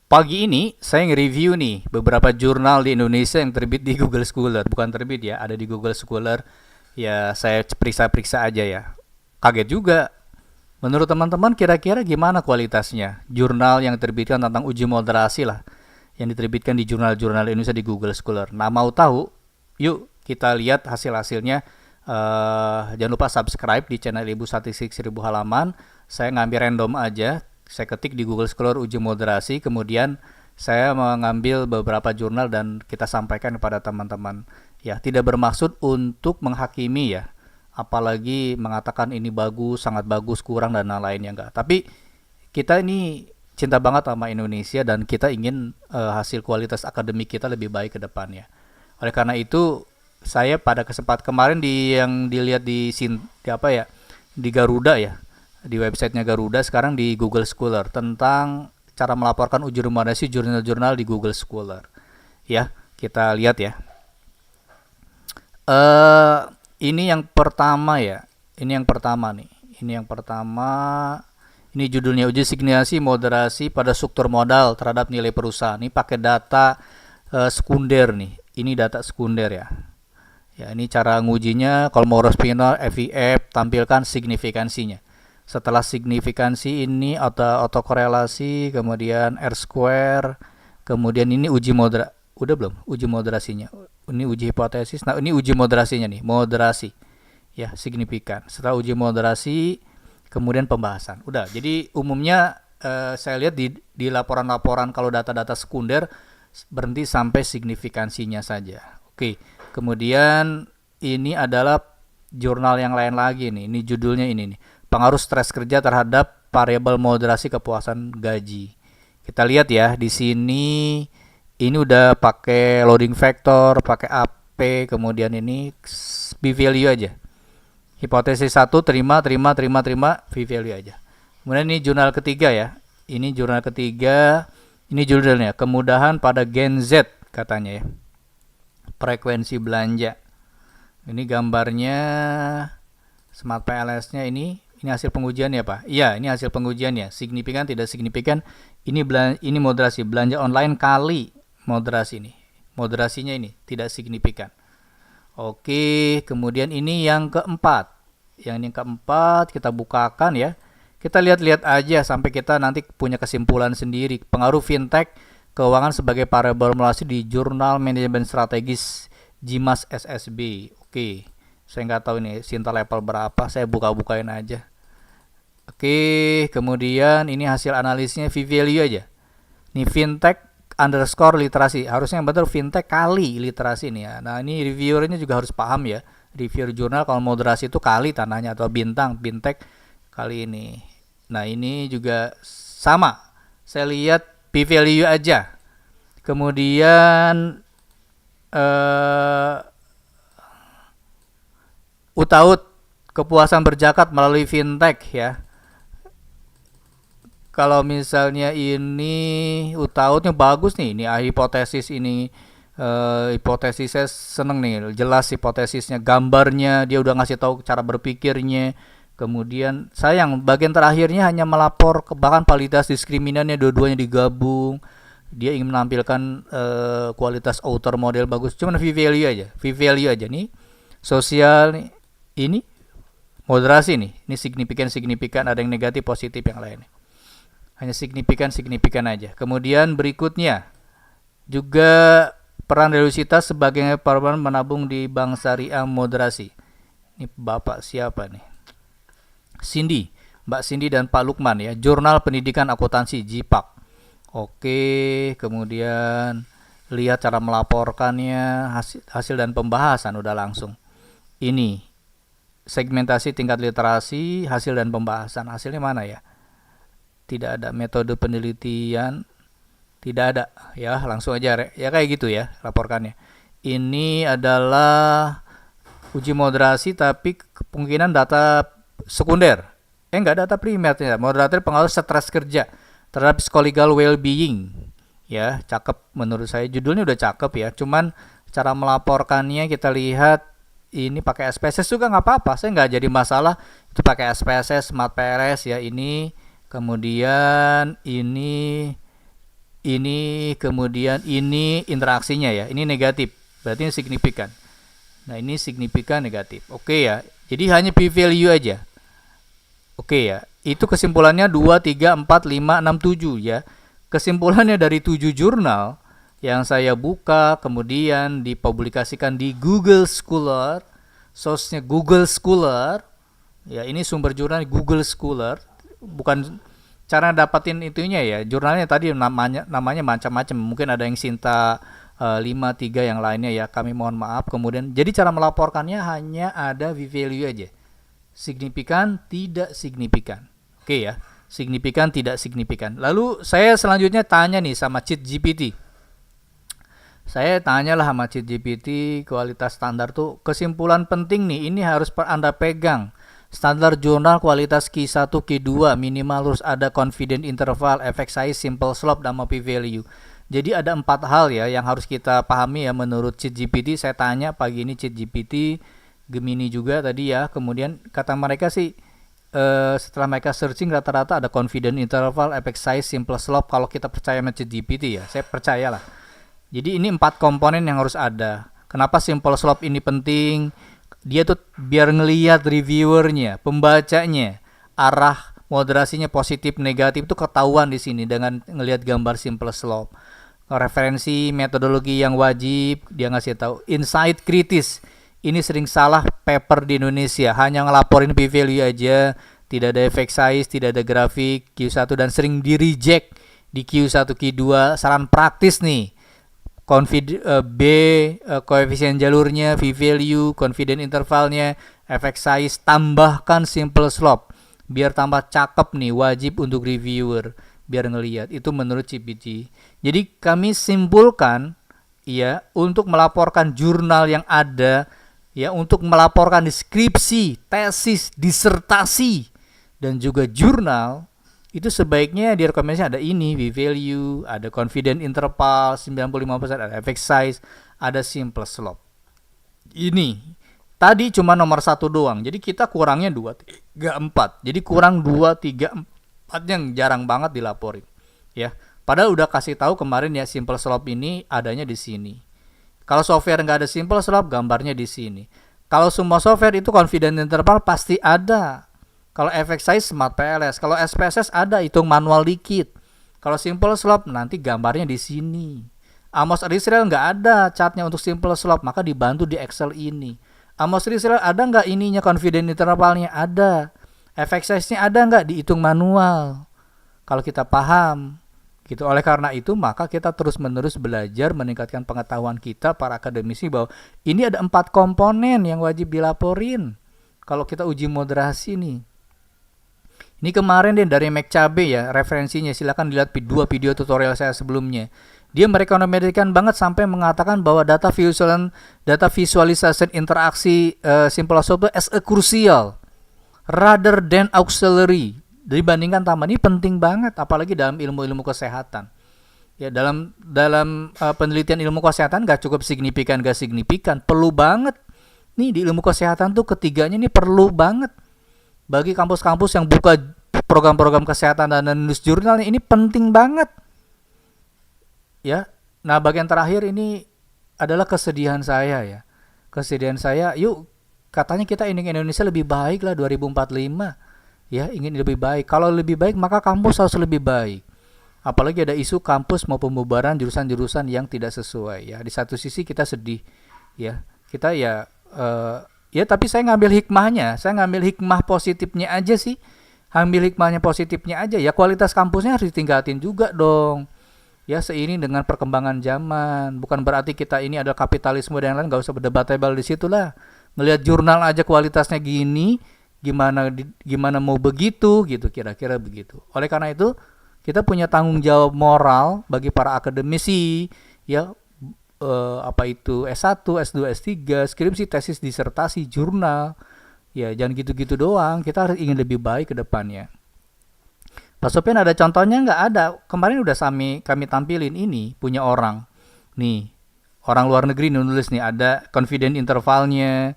Pagi ini saya nge-review nih beberapa jurnal di Indonesia yang terbit di Google Scholar. Bukan terbit ya, ada di Google Scholar. Ya saya periksa-periksa aja ya. Kaget juga. Menurut teman-teman kira-kira gimana kualitasnya? Jurnal yang diterbitkan tentang uji moderasi lah. Yang diterbitkan di jurnal-jurnal Indonesia di Google Scholar. Nah mau tahu? Yuk kita lihat hasil-hasilnya. Jangan lupa subscribe di channel Ibu Statistik 1000 halaman. Saya ngambil random aja, saya ketik di Google Scholar uji moderasi, kemudian saya mengambil beberapa jurnal dan kita sampaikan kepada teman-teman. Ya, tidak bermaksud untuk menghakimi ya, apalagi mengatakan ini bagus, sangat bagus, kurang dan lain-lainnya enggak. Tapi kita ini cinta banget sama Indonesia dan kita ingin hasil kualitas akademik kita lebih baik ke depannya. Oleh karena itu, saya pada kesempatan kemarin yang dilihat di apa ya, di Garuda ya, di websitenya Garuda, sekarang di Google Scholar tentang cara melaporkan uji rekomendasi jurnal-jurnal di Google Scholar. Ya, kita lihat ya. eh ini yang pertama ya. Ini yang pertama nih. Ini yang pertama. Ini judulnya uji signasi moderasi pada struktur modal terhadap nilai perusahaan. Ini pakai data sekunder nih. Ini data sekunder ya. Ya, ini cara ngujinya. Kalau mau Spinor, FIF, tampilkan signifikansinya. Setelah signifikansi ini autokorelasi, kemudian R square, kemudian ini uji moderasi. Udah belum? Uji moderasinya. Ini uji hipotesis. Nah, ini uji moderasinya nih, moderasi. Ya, signifikan. Setelah uji moderasi, kemudian pembahasan. Udah. Jadi umumnya saya lihat di laporan-laporan kalau data-data sekunder berhenti sampai signifikansinya saja. Oke. Kemudian ini adalah jurnal yang lain lagi nih. Ini judulnya ini nih. Pengaruh stres kerja terhadap variabel moderasi kepuasan gaji. Kita lihat ya, di sini ini udah pakai loading factor, pakai AP, kemudian ini p-value aja. Hipotesis 1 terima, p-value aja. Kemudian ini jurnal ketiga ya. Ini jurnal ketiga, ini judulnya kemudahan pada Gen Z katanya ya. Frekuensi belanja. Ini gambarnya Smart PLS-nya ini hasil pengujian ya Pak. Iya, ini hasil pengujiannya. Signifikan tidak signifikan. Ini moderasi belanja online kali moderasi ini. Moderasinya ini tidak signifikan. Oke, kemudian ini yang keempat. Yang keempat kita bukakan ya. Kita lihat-lihat aja sampai kita nanti punya kesimpulan sendiri. Pengaruh fintech keuangan sebagai variabel moderasi di Jurnal Manajemen Strategis JIMAS SSB. Oke, saya nggak tahu ini Sinta level berapa. Saya buka-bukain aja. Oke, kemudian ini hasil analisnya v-value aja. Ini fintech underscore literasi. Harusnya yang betul fintech kali literasi nih ya. Nah ini reviewernya juga harus paham ya. Reviewer jurnal kalau moderasi itu kali tandanya atau bintang fintech kali ini. Nah ini juga sama. Saya lihat p-value aja. Kemudian UTAUD kepuasan berzakat melalui fintech ya. Kalau misalnya ini UTAUDnya bagus nih, ini hipotesis ini hipotesisnya seneng nih, jelas hipotesisnya, gambarnya dia udah ngasih tahu cara berpikirnya. Kemudian sayang bagian terakhirnya hanya melapor ke bahkan validitas diskriminannya dua-duanya digabung. Dia ingin menampilkan kualitas outer model bagus, cuman v-value aja nih. Sosial nih, ini moderasi nih, ini signifikan ada yang negatif positif yang lainnya. Hanya signifikan aja. Kemudian berikutnya juga peran religiositas sebagai peran menabung di bank syariah moderasi. Ini Bapak siapa nih? Cindy, Mbak Cindy dan Pak Lukman ya. Jurnal Pendidikan Akuntansi JIPAK. Oke, kemudian lihat cara melaporkannya, hasil dan pembahasan udah langsung. Ini segmentasi tingkat literasi, hasil dan pembahasan. Hasilnya mana ya? Tidak ada metode penelitian, tidak ada ya, langsung aja ya kayak gitu ya laporkannya. Ini adalah uji moderasi tapi kemungkinan data sekunder, enggak data primer ya. Moderator pengaruh stres kerja terhadap psychological well-being ya, cakep menurut saya, judulnya udah cakep ya. Cuman cara melaporkannya kita lihat ini pakai SPSS juga nggak apa-apa, saya nggak jadi masalah itu pakai SPSS Smart PLS ya. Ini kemudian ini ini, kemudian ini interaksinya ya, ini negatif, berarti ini signifikan. Nah ini signifikan negatif, oke ya. Jadi hanya p-value aja, oke ya. Itu kesimpulannya 2, 3, 4, 5, 6, 7 ya. Kesimpulannya dari 7 jurnal yang saya buka, kemudian dipublikasikan di Google Scholar, source-nya Google Scholar. Ya, ini sumber jurnal Google Scholar, bukan cara dapatin itunya ya. Jurnalnya tadi namanya macam-macam. Mungkin ada yang Sinta 5, 3 yang lainnya ya. Kami mohon maaf. Kemudian jadi cara melaporkannya hanya ada v-value aja. Signifikan, tidak signifikan. Oke ya. Signifikan, tidak signifikan. Lalu saya selanjutnya tanya nih sama ChatGPT. Saya tanyalah sama ChatGPT, kualitas standar tuh kesimpulan penting nih, ini harus Anda pegang. Standar jurnal kualitas Q1, Q2 minimal harus ada confidence interval, effect size, simple slope, dan p-value. Jadi ada 4 hal ya yang harus kita pahami ya menurut ChatGPT. Saya tanya pagi ini ChatGPT, Gemini juga tadi ya. Kemudian kata mereka sih setelah mereka searching rata-rata ada confidence interval, effect size, simple slope. Kalau kita percaya sama ChatGPT ya, saya percayalah. Jadi ini 4 komponen yang harus ada. Kenapa simple slope ini penting? Dia tuh biar ngelihat reviewernya, pembacanya, arah moderasinya positif negatif itu ketahuan di sini dengan ngelihat gambar simple slope. Referensi metodologi yang wajib dia ngasih tahu. Insight kritis. Ini sering salah paper di Indonesia, hanya ngelaporin p-value aja, tidak ada effect size, tidak ada grafik Q1 dan sering di reject di Q1 Q2. Saran praktis nih. Koefisien jalurnya, v-value, confidence intervalnya, effect size, tambahkan simple slope biar tambah cakep nih, wajib untuk reviewer biar ngelihat. Itu menurut CPT. Jadi kami simpulkan ya, untuk melaporkan jurnal yang ada ya, untuk melaporkan deskripsi, tesis, disertasi dan juga jurnal, itu sebaiknya direkomendasi ada ini, v-value, ada confidence interval 95%, ada effect size, ada simple slope. Ini tadi cuma nomor 1 doang. Jadi kita kurangnya 2, 3, 4. Jadi kurang 2, 3, 4 yang jarang banget dilaporin. Ya. Padahal udah kasih tahu kemarin ya, simple slope ini adanya di sini. Kalau software nggak ada simple slope, gambarnya di sini. Kalau semua software itu confidence interval pasti ada. Kalau effect size Smart PLS, kalau SPSS ada, hitung manual dikit. Kalau simple slope nanti gambarnya di sini. Amos Israel nggak ada chartnya untuk simple slope, maka dibantu di Excel ini. Amos Israel ada nggak ininya confidence intervalnya? Ada. Effect size-nya ada nggak? Dihitung manual. Kalau kita paham, gitu. Oleh karena itu maka kita terus-menerus belajar meningkatkan pengetahuan kita para akademisi bahwa ini ada 4 komponen yang wajib dilaporin. Kalau kita uji moderasi nih. Ini kemarin deh dari McCabe ya, referensinya silakan dilihat 2 video tutorial saya sebelumnya. Dia merekomendasikan banget sampai mengatakan bahwa data visualization interaksi simple slope as a crucial rather than auxiliary. Dibandingkan tambah, ini penting banget apalagi dalam ilmu-ilmu kesehatan. Ya, dalam penelitian ilmu kesehatan gak cukup signifikan, gak signifikan, perlu banget. Nih di ilmu kesehatan tuh ketiganya ini perlu banget. Bagi kampus-kampus yang buka program-program kesehatan dan nulis jurnalnya, ini penting banget. Ya. Nah, bagian terakhir ini adalah kesedihan saya ya. Kesedihan saya, yuk katanya kita ingin Indonesia lebih baik lah 2045. Ya, ingin lebih baik. Kalau lebih baik maka kampus harus lebih baik. Apalagi ada isu kampus mau pembubaran jurusan-jurusan yang tidak sesuai ya. Di satu sisi kita sedih ya. Kita ya tapi saya ngambil hikmahnya, saya ngambil hikmah positifnya aja sih. Ambil hikmahnya positifnya aja ya, kualitas kampusnya harus ditingkatin juga dong. Ya, seiring dengan perkembangan zaman. Bukan berarti kita ini adalah kapitalisme dan lain-lain, gak usah berdebat-debat di situ lah. Ngelihat jurnal aja kualitasnya gini, gimana mau begitu gitu, kira-kira begitu. Oleh karena itu, kita punya tanggung jawab moral bagi para akademisi ya. Apa itu S1, S2, S3, skripsi, tesis, disertasi, jurnal. Ya, jangan gitu-gitu doang. Kita harus ingin lebih baik ke depannya. Pak Sofian ada contohnya nggak? Ada. Kemarin udah kami tampilin ini punya orang. Nih, orang luar negeri nulis nih, ada confidence intervalnya,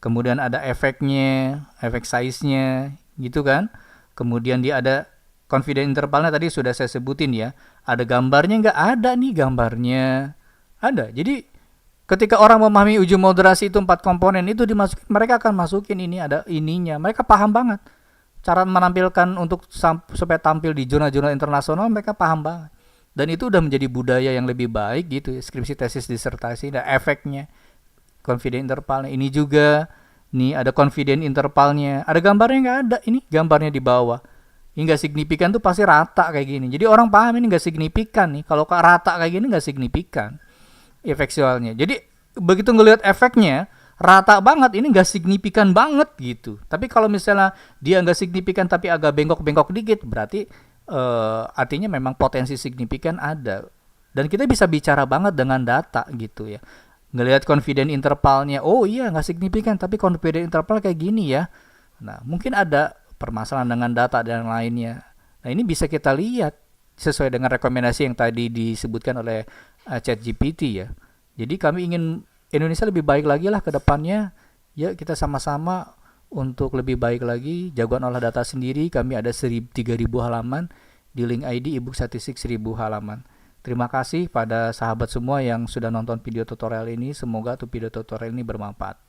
kemudian ada efeknya, efek size-nya, gitu kan. Kemudian dia ada Confidence intervalnya tadi sudah saya sebutin ya. Ada gambarnya nggak? Ada nih gambarnya. Ada. Jadi ketika orang memahami uji moderasi itu 4 komponen itu dimasukin, mereka akan masukin ini ada ininya. Mereka paham banget. Cara menampilkan untuk supaya tampil di jurnal-jurnal internasional mereka paham banget. Dan itu udah menjadi budaya yang lebih baik gitu ya. Skripsi, tesis, disertasi, ada efeknya. Confidence intervalnya ini juga. Nih ada confidence intervalnya. Ada gambarnya nggak? Ada. Ini gambarnya di bawah. Ini nggak signifikan tuh pasti rata kayak gini. Jadi orang paham ini nggak signifikan nih. Kalau rata kayak gini nggak signifikan efektualnya. Jadi begitu ngelihat efeknya rata banget, ini nggak signifikan banget gitu. Tapi kalau misalnya dia nggak signifikan tapi agak bengkok-bengkok dikit, berarti artinya memang potensi signifikan ada. Dan kita bisa bicara banget dengan data gitu ya. Ngelihat confidence intervalnya, oh iya nggak signifikan, tapi confidence interval kayak gini ya. Nah mungkin ada permasalahan dengan data dan lainnya. Nah ini bisa kita lihat sesuai dengan rekomendasi yang tadi disebutkan oleh ChatGPT ya. Jadi kami ingin Indonesia lebih baik lagi lah ke depannya. Ya kita sama-sama untuk lebih baik lagi. Jagoan olah data sendiri kami ada 3.000 halaman di link ID ebook statistik 1.000 halaman. Terima kasih pada sahabat semua yang sudah nonton video tutorial ini. Semoga video tutorial ini bermanfaat.